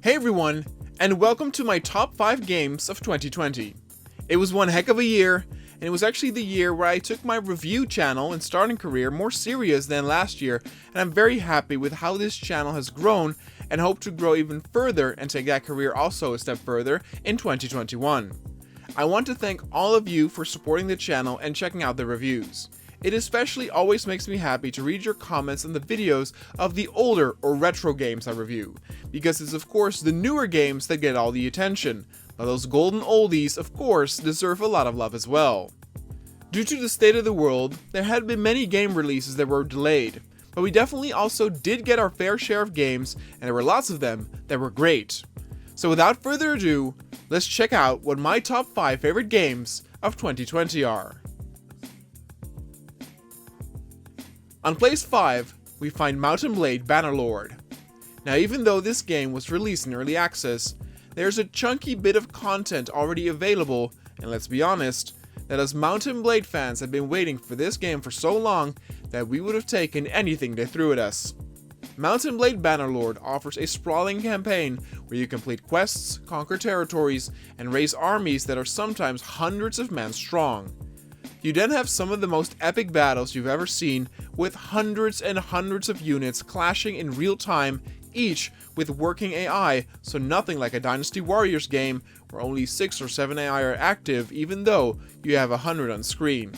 Hey everyone, and welcome to my top 5 games of 2020. It was one heck of a year, and it was actually the year where I took my review channel and starting career more serious than last year, and I'm very happy with how this channel has grown and hope to grow even further and take that career also a step further in 2021. I want to thank all of you for supporting the channel and checking out the reviews. It especially always makes me happy to read your comments on the videos of the older or retro games I review, because it's of course the newer games that get all the attention, but those golden oldies of course deserve a lot of love as well. Due to the state of the world, there had been many game releases that were delayed, but we definitely also did get our fair share of games, and there were lots of them that were great. So without further ado, let's check out what my top 5 favorite games of 2020 are. On place 5, we find Mount & Blade Bannerlord. Now even though this game was released in early access, there's a chunky bit of content already available, and let's be honest, that us Mount & Blade fans have been waiting for this game for so long that we would have taken anything they threw at us. Mount & Blade Bannerlord offers a sprawling campaign where you complete quests, conquer territories, and raise armies that are sometimes hundreds of men strong. You then have some of the most epic battles you've ever seen, with hundreds and hundreds of units clashing in real time, each with working AI, so nothing like a Dynasty Warriors game where only 6 or 7 AI are active even though you have 100 on screen.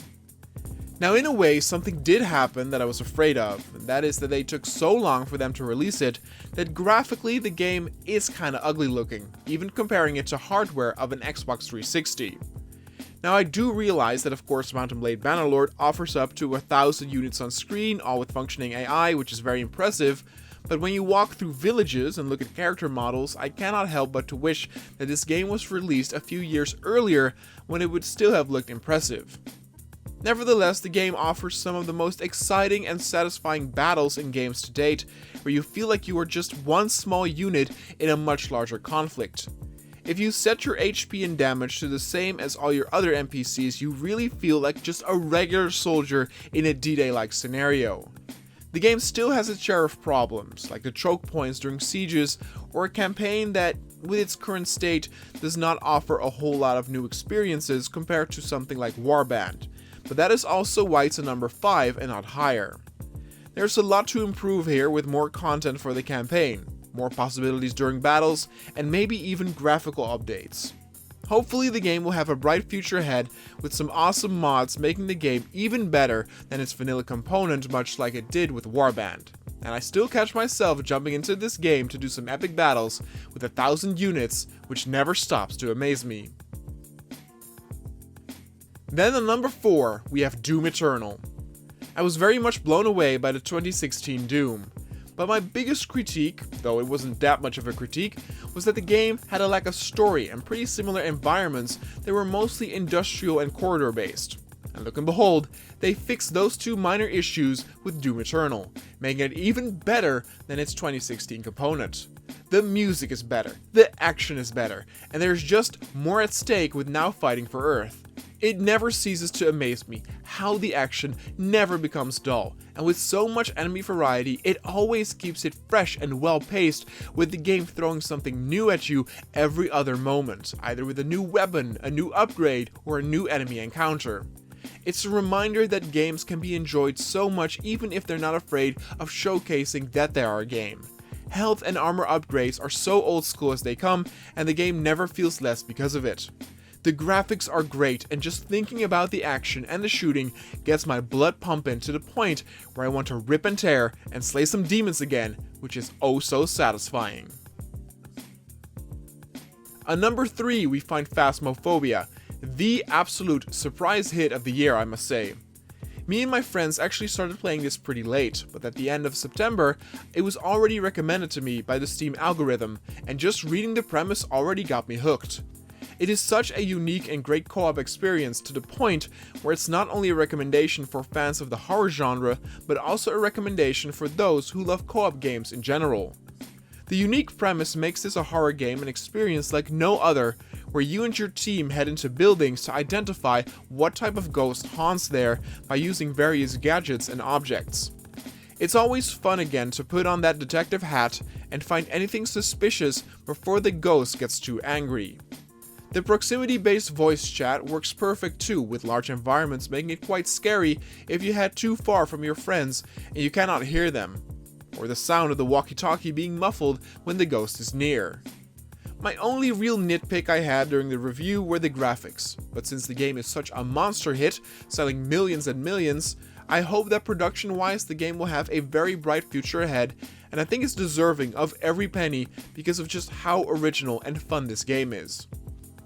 Now in a way, something did happen that I was afraid of, and that is that they took so long for them to release it that graphically the game is kinda ugly looking, even comparing it to hardware of an Xbox 360. Now I do realize that of course Mount & Blade Bannerlord offers up to 1,000 units on screen, all with functioning AI, which is very impressive, but when you walk through villages and look at character models, I cannot help but to wish that this game was released a few years earlier when it would still have looked impressive. Nevertheless, the game offers some of the most exciting and satisfying battles in games to date, where you feel like you are just one small unit in a much larger conflict. If you set your HP and damage to the same as all your other NPCs, you really feel like just a regular soldier in a D-Day-like scenario. The game still has its share of problems, like the choke points during sieges, or a campaign that, with its current state, does not offer a whole lot of new experiences compared to something like Warband, but that is also why it's a number 5 and not higher. There's a lot to improve here with more content for the campaign, more possibilities during battles, and maybe even graphical updates. Hopefully the game will have a bright future ahead with some awesome mods making the game even better than its vanilla component, much like it did with Warband. And I still catch myself jumping into this game to do some epic battles with 1,000 units, which never stops to amaze me. Then on number 4, we have Doom Eternal. I was very much blown away by the 2016 Doom. But my biggest critique, though it wasn't that much of a critique, was that the game had a lack of story and pretty similar environments that were mostly industrial and corridor based. And look and behold, they fixed those two minor issues with Doom Eternal, making it even better than its 2016 component. The music is better, the action is better, and there's just more at stake with now fighting for Earth. It never ceases to amaze me how the action never becomes dull, and with so much enemy variety, it always keeps it fresh and well paced, with the game throwing something new at you every other moment, either with a new weapon, a new upgrade, or a new enemy encounter. It's a reminder that games can be enjoyed so much even if they're not afraid of showcasing that they are a game. Health and armor upgrades are so old school as they come, and the game never feels less because of it. The graphics are great, and just thinking about the action and the shooting gets my blood pumping to the point where I want to rip and tear and slay some demons again, which is oh so satisfying. On number 3, we find Phasmophobia, the absolute surprise hit of the year, I must say. Me and my friends actually started playing this pretty late, but at the end of September, it was already recommended to me by the Steam algorithm, and just reading the premise already got me hooked. It is such a unique and great co-op experience to the point where it's not only a recommendation for fans of the horror genre, but also a recommendation for those who love co-op games in general. The unique premise makes this a horror game an experience like no other, where you and your team head into buildings to identify what type of ghost haunts there by using various gadgets and objects. It's always fun again to put on that detective hat and find anything suspicious before the ghost gets too angry. The proximity-based voice chat works perfect too, with large environments making it quite scary if you head too far from your friends and you cannot hear them, or the sound of the walkie-talkie being muffled when the ghost is near. My only real nitpick I had during the review were the graphics, but since the game is such a monster hit, selling millions and millions, I hope that production-wise the game will have a very bright future ahead, and I think it's deserving of every penny because of just how original and fun this game is.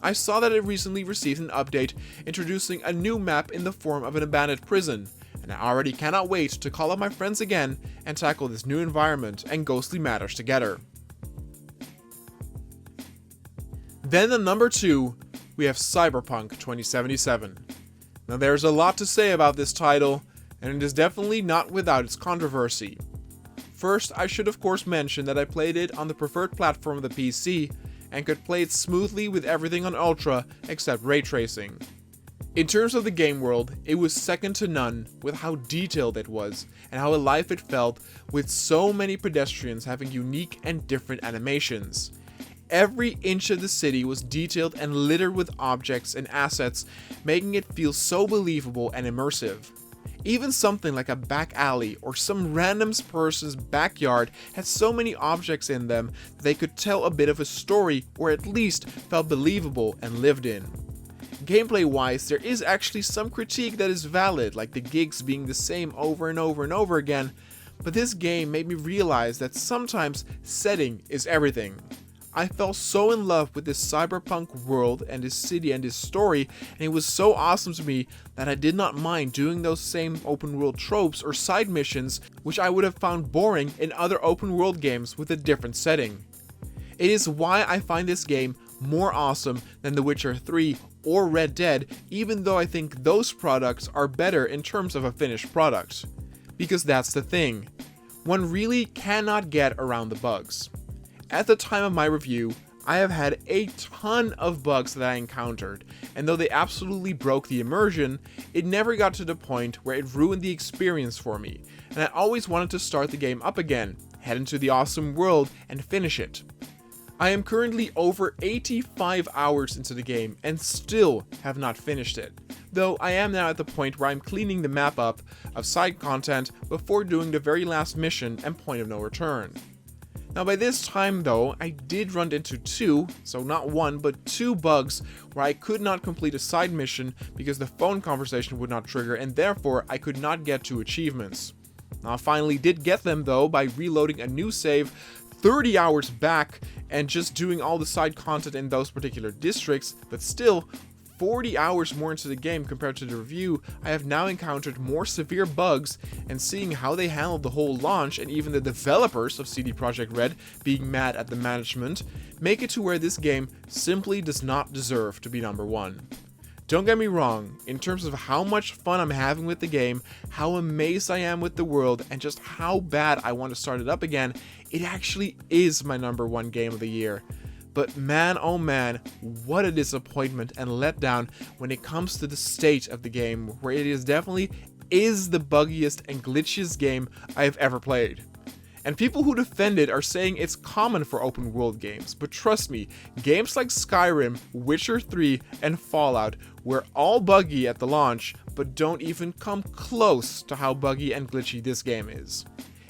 I saw that it recently received an update introducing a new map in the form of an abandoned prison, and I already cannot wait to call up my friends again and tackle this new environment and ghostly matters together. Then at number 2, we have Cyberpunk 2077. Now there's a lot to say about this title, and it is definitely not without its controversy. First, I should of course mention that I played it on the preferred platform of the PC, and could play it smoothly with everything on Ultra except ray tracing. In terms of the game world, it was second to none with how detailed it was and how alive it felt, with so many pedestrians having unique and different animations. Every inch of the city was detailed and littered with objects and assets, making it feel so believable and immersive. Even something like a back alley or some random person's backyard had so many objects in them that they could tell a bit of a story, or at least felt believable and lived in. Gameplay wise, there is actually some critique that is valid, like the gigs being the same over and over and over again, but this game made me realize that sometimes setting is everything. I fell so in love with this cyberpunk world and this city and this story, and it was so awesome to me that I did not mind doing those same open world tropes or side missions which I would have found boring in other open world games with a different setting. It is why I find this game more awesome than The Witcher 3 or Red Dead, even though I think those products are better in terms of a finished product. Because that's the thing, one really cannot get around the bugs. At the time of my review, I have had a ton of bugs that I encountered, and though they absolutely broke the immersion, it never got to the point where it ruined the experience for me, and I always wanted to start the game up again, head into the awesome world, and finish it. I am currently over 85 hours into the game and still have not finished it, though I am now at the point where I'm cleaning the map up of side content before doing the very last mission and point of no return. Now by this time though, I did run into so not one, but two bugs where I could not complete a side mission because the phone conversation would not trigger, and therefore I could not get 2 achievements. Now I finally did get them though by reloading a new save 30 hours back and just doing all the side content in those particular districts, but still 40 hours more into the game compared to the review, I have now encountered more severe bugs, and seeing how they handled the whole launch and even the developers of CD Projekt Red being mad at the management, make it to where this game simply does not deserve to be number 1. Don't get me wrong, in terms of how much fun I'm having with the game, how amazed I am with the world, and just how bad I want to start it up again, it actually is my number 1 game of the year. But man, oh man, what a disappointment and letdown when it comes to the state of the game, where it is definitely the buggiest and glitchiest game I have ever played. And people who defend it are saying it's common for open world games, but trust me, games like Skyrim, Witcher 3, and Fallout were all buggy at the launch, but don't even come close to how buggy and glitchy this game is.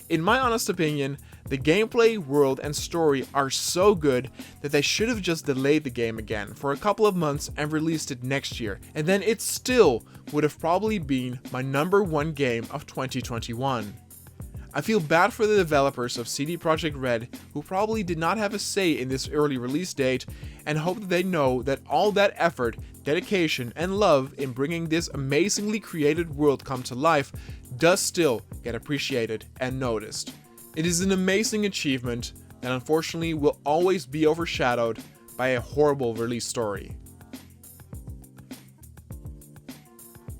In my honest opinion, the gameplay, world, and story are so good that they should have just delayed the game again for a couple of months and released it next year, and then it still would have probably been my number 1 game of 2021. I feel bad for the developers of CD Projekt Red, who probably did not have a say in this early release date, and hope that they know that all that effort, dedication, and love in bringing this amazingly created world come to life does still get appreciated and noticed. It is an amazing achievement that unfortunately will always be overshadowed by a horrible release story.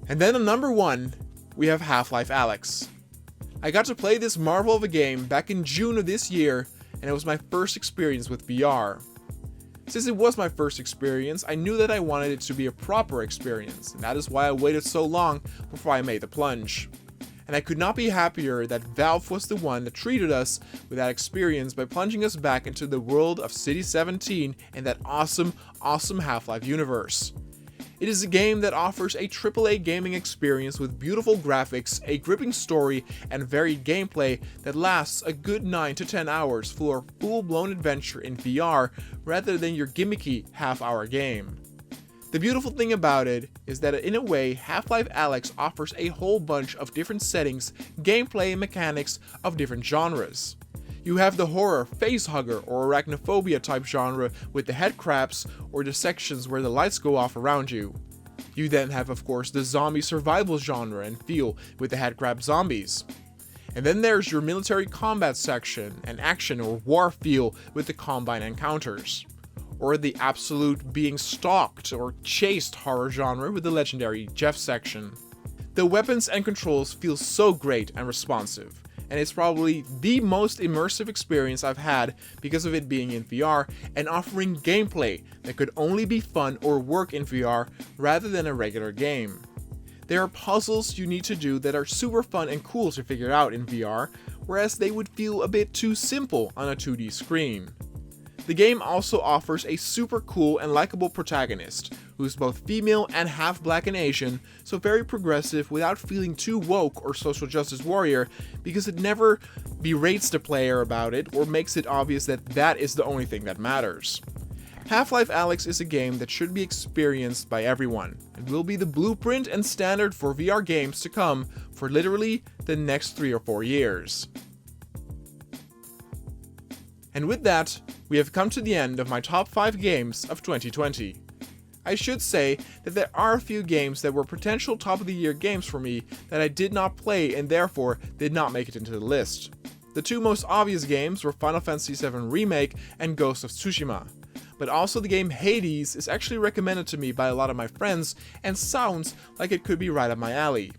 And then at number 1, we have HalfLife Alyx. I got to play this marvel of a game back in June of this year, and it was my first experience with VR. Since it was my first experience, I knew that I wanted it to be a proper experience, and that is why I waited so long before I made the plunge. and I could not be happier that Valve was the one that treated us with that experience by plunging us back into the world of City 17 and that awesome Half-Life universe. It is a game that offers a AAA gaming experience with beautiful graphics, a gripping story, and varied gameplay that lasts a good 9 to 10 hours for a full-blown adventure in VR rather than your gimmicky half-hour game. The beautiful thing about it is that in a way, HalfLife Alyx offers a whole bunch of different settings, gameplay, and mechanics of different genres. You have the horror, facehugger, or arachnophobia type genre with the head crabs or the sections where the lights go off around you. You then have, of course, the zombie survival genre and feel with the headcrab zombies. And then there's your military combat section and action or war feel with the combine encounters. Or the absolute being stalked or chased horror genre with the legendary Jeff section. The weapons and controls feel so great and responsive, and it's probably the most immersive experience I've had because of it being in VR and offering gameplay that could only be fun or work in VR rather than a regular game. There are puzzles you need to do that are super fun and cool to figure out in VR, whereas they would feel a bit too simple on a 2D screen. The game also offers a super cool and likable protagonist, who's both female and half black and Asian, so very progressive without feeling too woke or social justice warrior, because it never berates the player about it or makes it obvious that that is the only thing that matters. HalfLife Alyx is a game that should be experienced by everyone. It will be the blueprint and standard for VR games to come for literally the next 3 or 4 years. And with that, we have come to the end of my top 5 games of 2020. I should say that there are a few games that were potential top of the year games for me that I did not play and therefore did not make it into the list. The 2 most obvious games were Final Fantasy VII Remake and Ghost of Tsushima. But also the game Hades is actually recommended to me by a lot of my friends and sounds like it could be right up my alley.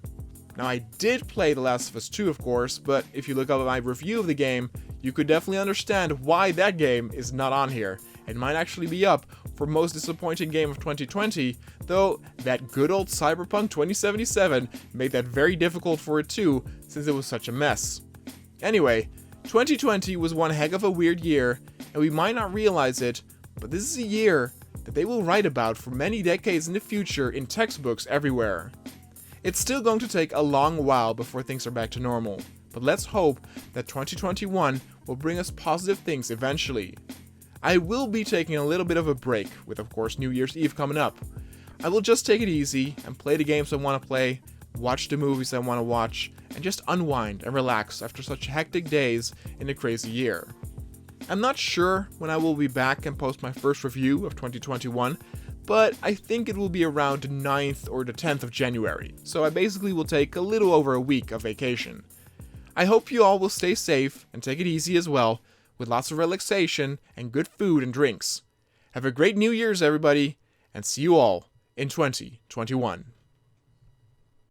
Now I did play The Last of Us 2 of course, but if you look up my review of the game, you could definitely understand why that game is not on here. It might actually be up for most disappointing game of 2020, though that good old Cyberpunk 2077 made that very difficult for it too, since it was such a mess. Anyway, 2020 was one heck of a weird year, and we might not realize it, but this is a year that they will write about for many decades in the future in textbooks everywhere. It's still going to take a long while before things are back to normal, but let's hope that 2021 will bring us positive things eventually. I will be taking a little bit of a break, with of course New Year's Eve coming up. I will just take it easy and play the games I want to play, watch the movies I want to watch, and just unwind and relax after such hectic days in a crazy year. I'm not sure when I will be back and post my first review of 2021, but I think it will be around the 9th or the 10th of January, so I basically will take a little over a week of vacation. I hope you all will stay safe and take it easy as well, with lots of relaxation and good food and drinks. Have a great New Year's everybody, and see you all in 2021.